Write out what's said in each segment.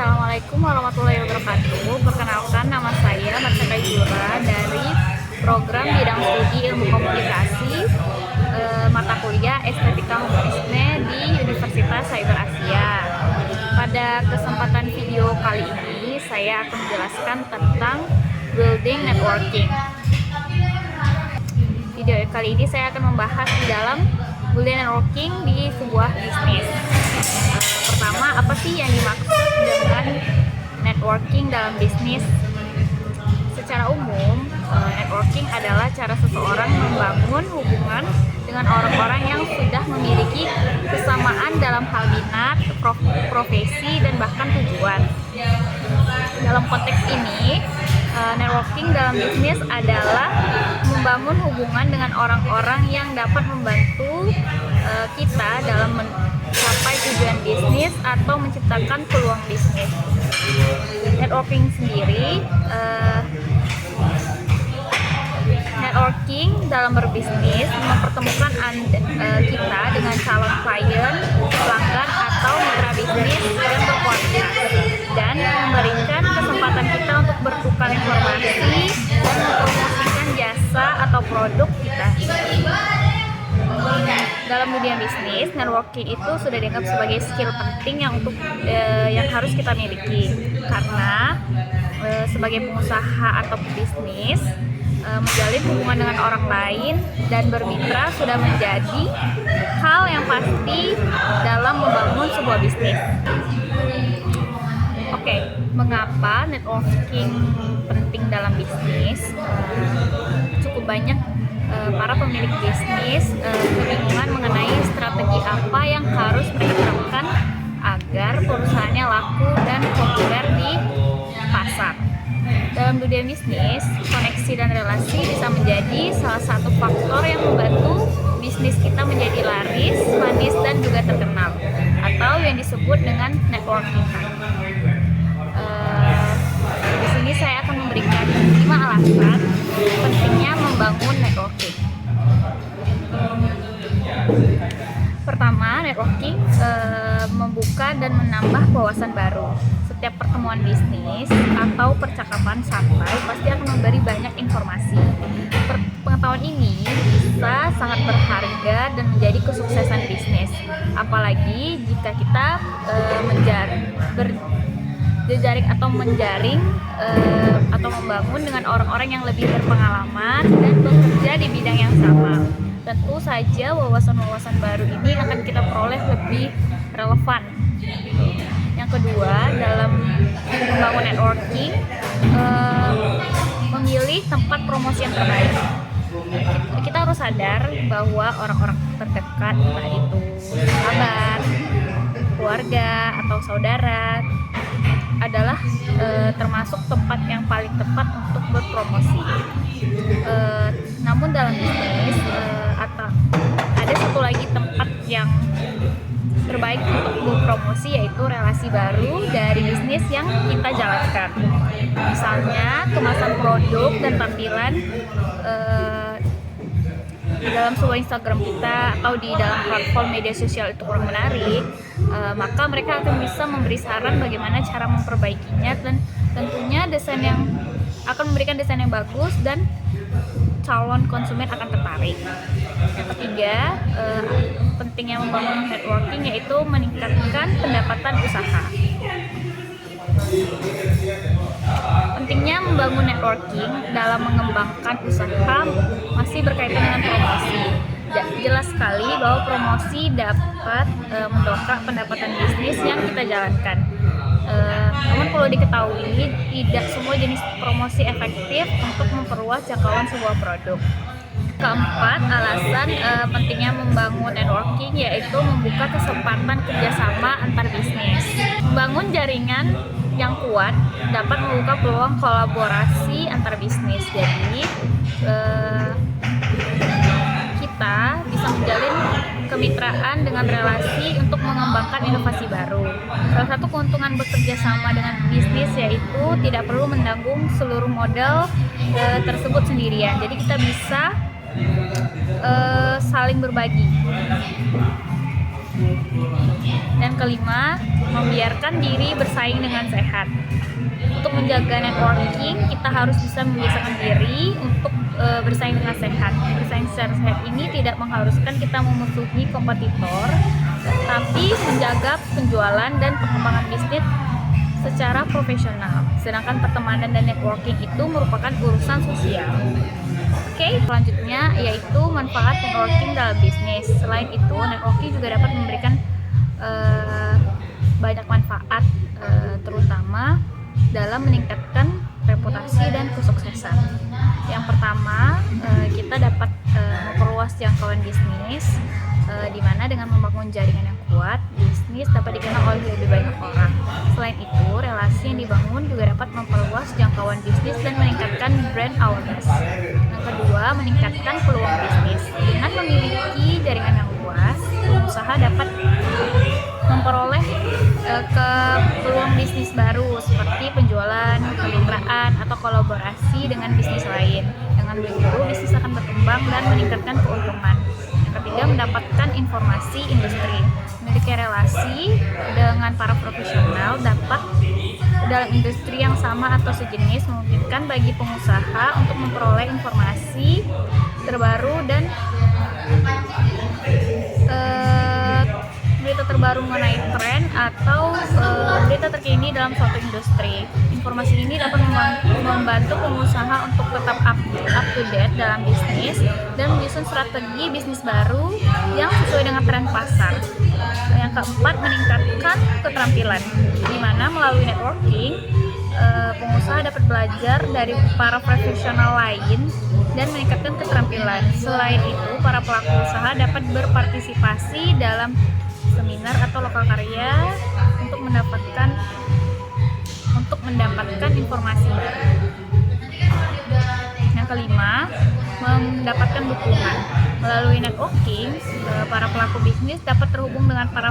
Assalamualaikum warahmatullahi wabarakatuh. Perkenalkan, nama saya Marta Kajura dari program bidang studi ilmu komunikasi mata kuliah Estetika Humanisme di Universitas Cyber Asia. Pada kesempatan video kali ini saya akan menjelaskan tentang building networking. Video kali ini saya akan membahas di dalam building networking di sebuah bisnis. Pertama, apa sih yang dimaksud dengan networking dalam bisnis? Secara umum, networking adalah cara seseorang membangun hubungan dengan orang-orang yang sudah memiliki kesamaan dalam hal minat, profesi, dan bahkan tujuan. Dalam konteks ini, networking dalam bisnis adalah membangun hubungan dengan orang-orang yang dapat membantu kita dalam mencapai tujuan bisnis atau menciptakan peluang bisnis. Networking sendiri, networking dalam berbisnis mempertemukan kita dengan calon klien, pelanggan, atau mitra bisnis yang berkualitas dan memberikan kesempatan kita untuk bertukar informasi dan mempromosikan jasa atau produk kita. Dalam dunia bisnis, networking itu sudah dianggap sebagai skill penting yang harus kita miliki, karena sebagai pengusaha atau pebisnis, menjalin hubungan dengan orang lain dan bermitra sudah menjadi hal yang pasti dalam membangun sebuah bisnis. Oke, mengapa networking penting dalam bisnis? Cukup banyak para pemilik bisnis kebingungan mengenai strategi apa yang harus mereka terapkan agar perusahaannya laku dan populer di pasar. Dalam dunia bisnis, koneksi dan relasi bisa menjadi salah satu faktor yang membantu bisnis kita menjadi laris, manis, dan juga terkenal, atau yang disebut dengan networking. Di sini saya akan memberikan 5 alasan pentingnya membangun networking. Pertama, networking membuka dan menambah wawasan baru. Setiap pertemuan bisnis atau percakapan santai pasti akan memberi banyak informasi. Pengetahuan ini bisa sangat berharga dan menjadi kesuksesan bisnis. Apalagi jika kita berjejaring atau menjaring atau membangun dengan orang-orang yang lebih berpengalaman dan bekerja di bidang yang sama. Tentu saja wawasan-wawasan baru ini akan kita peroleh lebih relevan. Yang kedua, dalam membangun networking, memilih tempat promosi yang terbaik. Kita harus sadar bahwa orang-orang terdekat, entah itu sahabat, keluarga, atau saudara, adalah termasuk tempat yang paling tepat untuk berpromosi. Namun dalam bisnis ada satu lagi tempat yang terbaik untuk berpromosi, yaitu relasi baru dari bisnis yang kita jalankan. Misalnya kemasan produk dan tampilan di dalam sebuah Instagram kita atau di dalam platform media sosial itu kurang menarik, maka mereka akan bisa memberi saran bagaimana cara memperbaikinya, dan tentunya akan memberikan desain yang bagus dan calon konsumen akan tertarik. Yang ketiga, pentingnya membangun networking yaitu meningkatkan pendapatan usaha. Pentingnya membangun networking dalam mengembangkan usaha masih berkaitan dengan promosi. Jelas sekali bahwa promosi dapat mendongkrak pendapatan bisnis yang kita jalankan. Namun perlu diketahui, tidak semua jenis promosi efektif untuk memperluas jangkauan sebuah produk. Keempat, alasan pentingnya membangun networking yaitu membuka kesempatan kerjasama antar bisnis. Membangun jaringan yang kuat dapat membuka peluang kolaborasi antar bisnis. Jadi kita bisa menjalin kemitraan dengan relasi untuk mengembangkan inovasi baru. Salah satu keuntungan bekerja sama dengan bisnis yaitu tidak perlu menanggung seluruh modal tersebut sendirian. Jadi kita bisa saling berbagi. Dan kelima, membiarkan diri bersaing dengan sehat. Untuk menjaga networking, kita harus bisa membiasakan diri untuk bersaing dengan sehat. Bersaing secara sehat ini tidak mengharuskan kita memusuhi kompetitor, tapi menjaga penjualan dan pengembangan bisnis secara profesional. Sedangkan pertemanan dan networking itu merupakan urusan sosial. Oke, selanjutnya yaitu manfaat networking dalam bisnis. Selain itu, networking juga dapat memberikan banyak manfaat, terutama dalam meningkatkan reputasi dan kesuksesan. Yang pertama, kita dapat memperluas jangkauan bisnis, di mana dengan membangun jaringan yang kuat, bisnis dapat dikenal oleh lebih banyak orang. Selain itu, relasi yang dibangun juga dapat memperluas jangkauan bisnis dan meningkatkan brand awareness. Yang kedua, meningkatkan peluang bisnis. Dengan memiliki jaringan yang luas, pengusaha dapat memperoleh ke peluang bisnis baru seperti penjualan, kemitraan, atau kolaborasi dengan bisnis lain. Dengan begitu, bisnis akan berkembang dan meningkatkan keuntungan. Yang ketiga, mendapatkan informasi industri. Memiliki relasi dengan para profesional dapat dalam industri yang sama atau sejenis memungkinkan bagi pengusaha untuk memperoleh informasi terbaru dan berita terbaru mengenai tren atau berita terkini dalam suatu industri. Informasi ini dapat membantu pengusaha untuk tetap up to date dalam bisnis dan menyusun strategi bisnis baru yang sesuai dengan tren pasar. Yang keempat, meningkatkan keterampilan, di mana melalui networking pengusaha dapat belajar dari para profesional lain dan meningkatkan keterampilan. Selain itu, para pelaku usaha dapat berpartisipasi dalam seminar atau lokal karya untuk mendapatkan informasi baru. Yang kelima, mendapatkan dukungan. Melalui networking, para pelaku bisnis dapat terhubung dengan para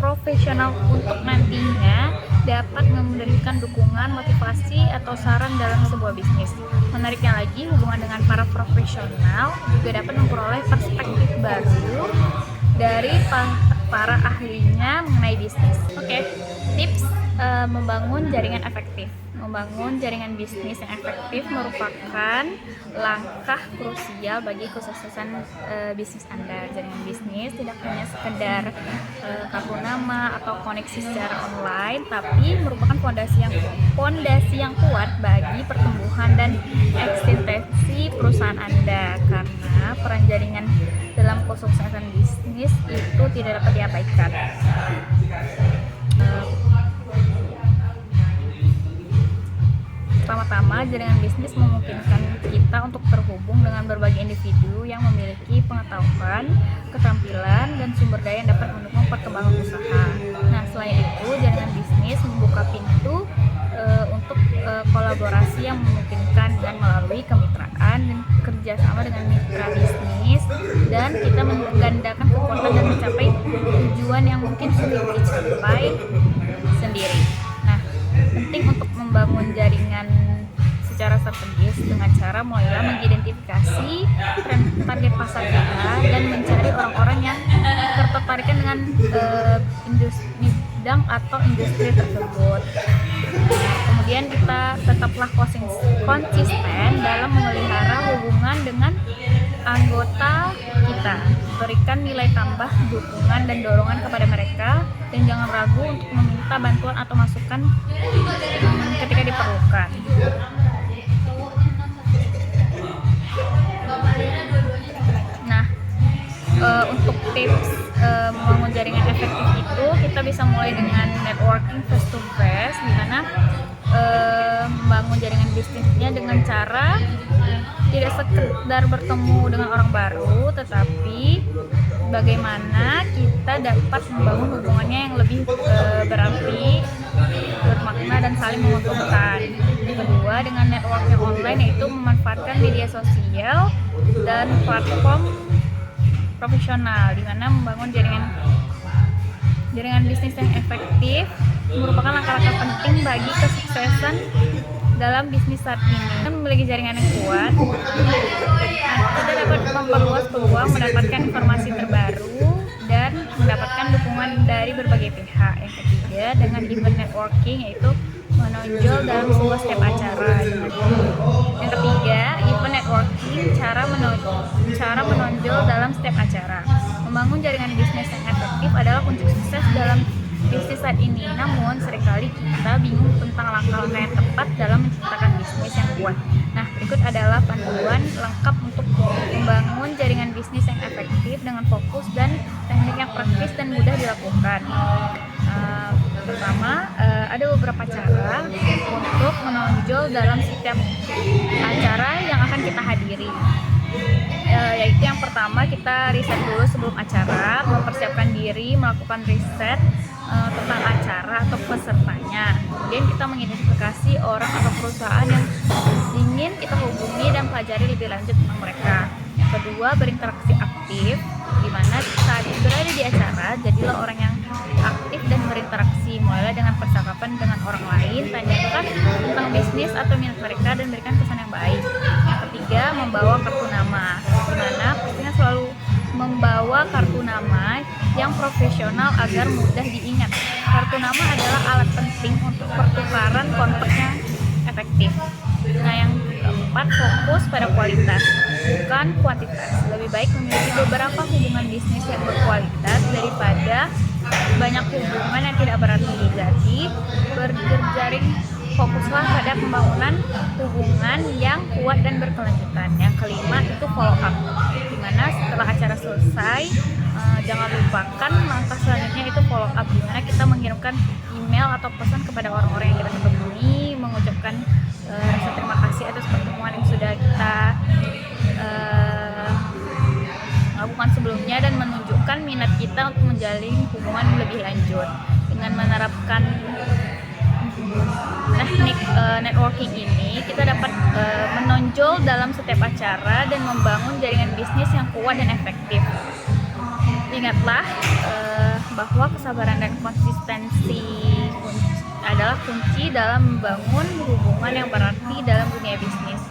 profesional untuk nantinya dapat memberikan dukungan, motivasi, atau saran dalam sebuah bisnis. Menariknya lagi, hubungan dengan para profesional juga dapat memperoleh perspektif baru dari para ahlinya mengenai bisnis. Oke, tips membangun jaringan efektif. Membangun jaringan bisnis yang efektif merupakan langkah krusial bagi kesuksesan bisnis Anda. Jaringan bisnis tidak hanya sekedar kartu nama atau koneksi secara online, tapi merupakan fondasi yang kuat bagi pertumbuhan dan eksistensi perusahaan Anda. Karena peran jaringan dalam kesuksesan bisnis itu tidak dapat diabaikan. Pertama-tama, jaringan bisnis memungkinkan kita untuk terhubung dengan berbagai individu yang memiliki pengetahuan, keterampilan, dan sumber daya yang dapat mendukung perkembangan usaha. Nah, selain itu, jaringan bisnis membuka pintu untuk kolaborasi yang memungkinkan dengan melalui kemitraan dan kerjasama dengan mitra bisnis, dan kita menggandakan kekuatan dan mencapai tujuan yang mungkin sulit dicapai sendiri. Nah, penting untuk membangun jaringan secara strategis dengan cara mulailah mengidentifikasi target pasar kita dan mencari orang-orang yang tertarik dengan industri bidang atau industri tersebut. Kemudian kita tetaplah konsisten dalam memelihara hubungan dengan anggota kita, berikan nilai tambah, dukungan, dan dorongan kepada mereka, dan jangan ragu untuk meminta bantuan atau masukan ketika diperlukan. Nah, untuk tips membangun jaringan efektif itu, kita bisa mulai dengan networking face to face, di mana membangun jaringan bisnisnya dengan cara tidak sekedar bertemu dengan orang baru, tetapi bagaimana kita dapat membangun hubungannya yang lebih berarti, bermakna, dan saling menguntungkan. Kedua, dengan networking online, yaitu memanfaatkan media sosial dan platform profesional, di mana membangun jaringan bisnis yang efektif merupakan langkah-langkah penting bagi kesuksesan dalam bisnis saat ini. Kita memiliki jaringan yang kuat, kita dapat memperluas peluang mendapatkan informasi terbaru dan mendapatkan dari berbagai pihak. Yang ketiga, dengan event networking, yaitu menonjol dalam sebuah step acara. Yang ketiga, event networking, cara menonjol dalam step acara. Membangun jaringan bisnis yang efektif adalah kunci sukses dalam bisnis saat ini. Namun, seringkali kita bingung tentang langkah-langkah yang tepat dalam menciptakan bisnis yang kuat. Nah, berikut adalah panduan lengkap untuk membangun jaringan bisnis yang efektif dengan fokus dan teknik yang praktis dan mudah dilakukan. Pertama, ada beberapa cara untuk menonjol dalam setiap acara yang akan kita hadiri. Yaitu yang pertama, kita riset dulu sebelum acara, mempersiapkan diri, melakukan riset tentang acara atau pesertanya. Kemudian kita mengidentifikasi orang atau perusahaan yang ingin kita hubungi dan pelajari lebih lanjut tentang mereka. Yang kedua, berinteraksi aktif, di mana saat berada di acara, jadilah orang yang aktif dan berinteraksi, mulailah dengan percakapan dengan orang lain, tanyakan tentang bisnis atau minat mereka dan berikan kesan yang baik. Yang ketiga, membawa kartu nama, di mana pastinya selalu membawa kartu nama yang profesional agar mudah diingat. Kartu nama adalah alat penting untuk pertukaran kontak yang efektif. Nah, yang keempat, fokus pada kualitas, bukan kuantitas. Lebih baik memiliki beberapa hubungan bisnis yang berkualitas daripada banyak hubungan yang tidak berarti. Jadi, berjejaring, fokuslah pada pembangunan hubungan yang kuat dan berkelanjutan. Yang kelima itu follow up, dimana setelah acara selesai, jangan lupakan langkah selanjutnya itu follow up, dimana kita mengirimkan email atau pesan kepada orang-orang yang kita ketemui, mengucapkan rasa terima kasih atas pertemuan yang sudah kita lakukan sebelumnya dan menunjukkan minat kita untuk menjalin hubungan lebih lanjut. Dengan menerapkan teknik networking ini, kita dapat menonjol dalam setiap acara dan membangun jaringan bisnis yang kuat dan efektif. Ingatlah bahwa kesabaran dan konsistensi adalah kunci dalam membangun hubungan yang berarti dalam dunia bisnis.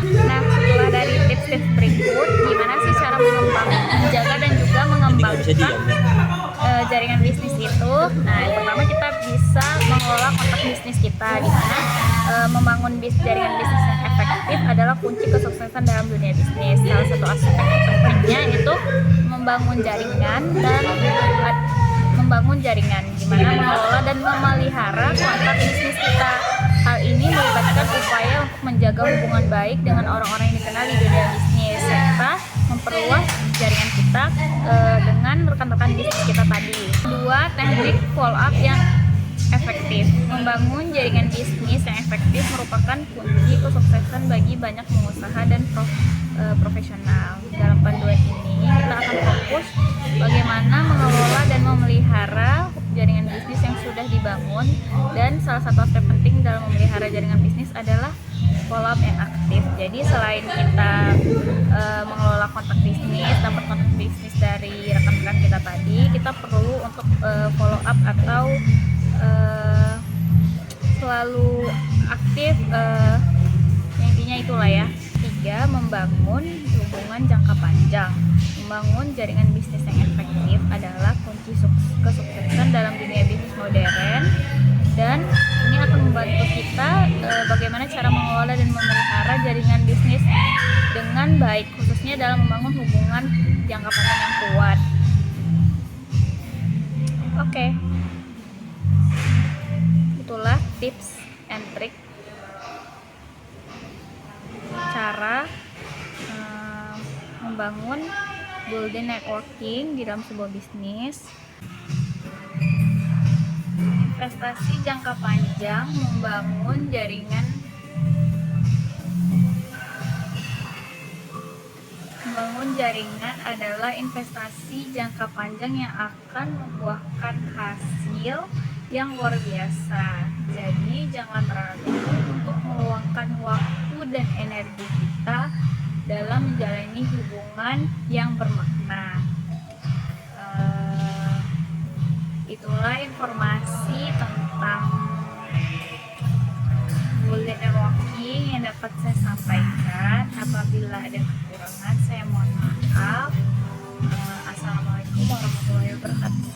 Nah, setelah dari tips-tips berikut, gimana sih cara menjaga dan juga mengembangkan jaringan bisnis itu? Nah, yang pertama kita bisa mengelola kontak bisnis kita, di mana membangun jaringan bisnis yang efektif adalah kunci kesuksesan dalam dunia bisnis. Salah satu aspek pentingnya itu membangun jaringan, di mana mengelola dan memelihara kontak bisnis kita. Hal ini melibatkan upaya untuk menjaga hubungan baik dengan orang-orang yang dikenal di dunia bisnis, serta memperluas jaringan kita dengan rekan-rekan bisnis kita tadi. Kedua, teknik follow up yang efektif. Membangun jaringan bisnis yang efektif merupakan kunci kesuksesan bagi banyak pengusaha dan profesional. Dalam panduan ini, kita akan fokus bagaimana mengelola dan memelihara jaringan bisnis yang sudah dibangun, dan salah satu aspek penting dalam memelihara jaringan bisnis adalah follow up yang aktif. Jadi selain kita mengelola kontak bisnis, dapat kontak bisnis dari rekan-rekan kita tadi, kita perlu untuk follow up atau selalu aktif, intinya itulah ya. Tiga, membangun hubungan jangka panjang. Membangun jaringan bisnis yang efektif adalah kunci kesuksesan dalam dunia bisnis modern, dan ini akan membantu kita bagaimana cara mengelola dan memelihara jaringan bisnis dengan baik, khususnya dalam membangun hubungan jangka panjang yang kuat. Oke. Itulah tips and trick cara membangun golden networking di dalam sebuah bisnis. Investasi jangka panjang, membangun jaringan adalah investasi jangka panjang yang akan membuahkan hasil yang luar biasa. Jadi jangan ragu untuk meluangkan waktu dan energi kita dalam menjalani hubungan yang bermakna. Itulah informasi tentang golden networking yang dapat saya sampaikan. Apabila ada kekurangan, saya mohon maaf. Assalamualaikum. warahmatullahi wabarakatuh.